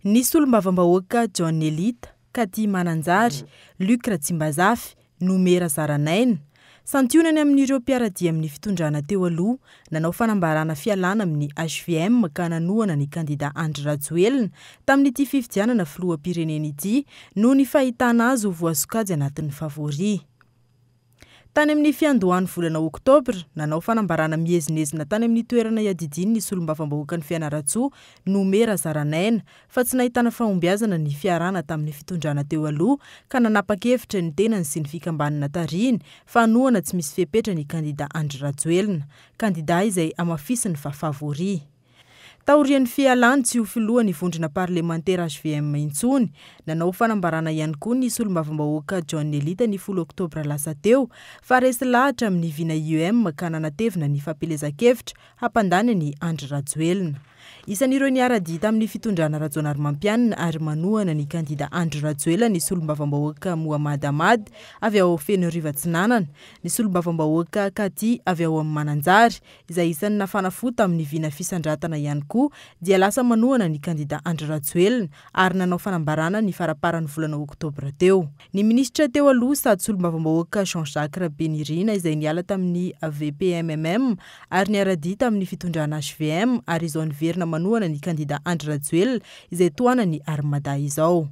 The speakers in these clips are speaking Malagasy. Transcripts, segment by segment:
Nisy olombavambahoaka John Nelita, Katy Mananjary, Luc Ratsimbazafy, Nomera Zaranaina, santionany amin'ireo mpiaradia amin'ny fitondrana teo aloha nanao fanambarana fialana amin'ny HVM ka nanohana ny kandida Andry Rajoelina tamin'ity fifidianana filoham-pirenena ity noho ny fahitana azy ho voasokajy anatin'ny favori. Tany amin'ny fiandohany volana Oktobra, nanao fanambarana miezinezina tany amin'ny toerana iadidiny nisy olombavambahoaka ny Fianarantsoa, Nomera Zaranaina, fa tsy nahitana fahombiazana ny fiarana tamin'ny fitondrana teo aloha ka nanapa-kevitra ny tenany sy ny fikambanana tariny fa anohana tsy misy fepetra ny kandida Andry Rajoelina, kandida izay amafisiny fa favori. Taorian'ny fialany tsy ho filohan'ny vondrona parlementaire HVM intsony, nanao fanambarana ihany koa nisy olombavambahoaka John Nelita ny 10 Oktobra lasa teo fa resy lahatra amin'ny vina UM ka nanatevina ny fampelezan-kevitra hampandany ny Andry Rajoelina. Isan'ireo niara-dia tamin'ny fitondrana Rajaonarimampianina ary manohana ny kandida Andry Rajoelina nisy olombavambahoaka Mohamad Ahmad avy ao Fenoriva Atsinanana, nisy olombavambahoaka Katy avy ao amin'ny Mananjary, izay isan'ny nafanafo tamin'ny vina fisandratana ihany koa dia lasa manohana ny kandida Andry Rajoelina ary nanao fanambarana ny faraparan'ny volana Oktobra teo. Ny minisitra teo aloha sady sy olombavambahoaka Jean-Jacques Rabenirina izay niala tamin'ny VPMMM ary niara-dia tamin'ny fitondrana HVM ary izao niverina manohana ny kandida Andry Rajoelina izay toana ny Armada izao.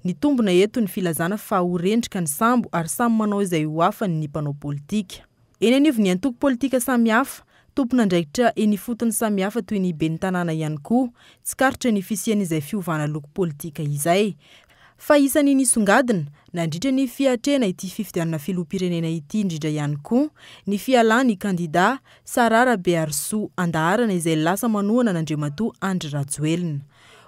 Ny tombona eto ny filazana fa ho rendrika ny sambo ary samy manao izay ho afany ny mpanao politika. Eny anivony ny antoko politika samihafa, tompona andraikitra eny fotony samihafa toy ny ben'ny tanàna ihany koa, tsy karotra ny fisian'izay fiovana loko politika izay. Fa isan'ny nisongadina, nandritra ny fiatrena ity fifidianana filoham-pirenena ity indrindra ihany koa, ny fialany kandida Sarara Bearso Andaharana izay lasa manohana n'Andriamatoa Andry Rajoelina.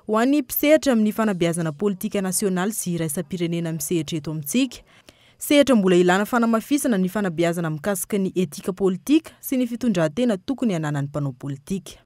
Ho an'ny mpisehatra amin'ny fanabeazana politika nasionaly sy iraisam-pirenena misehatra eto amintsika, sehatra mbola ilana fanamafisana ny fanabeazana mikasika ny etika politika sy ny fitondran-tena tokony hananan'ny mpanao politika.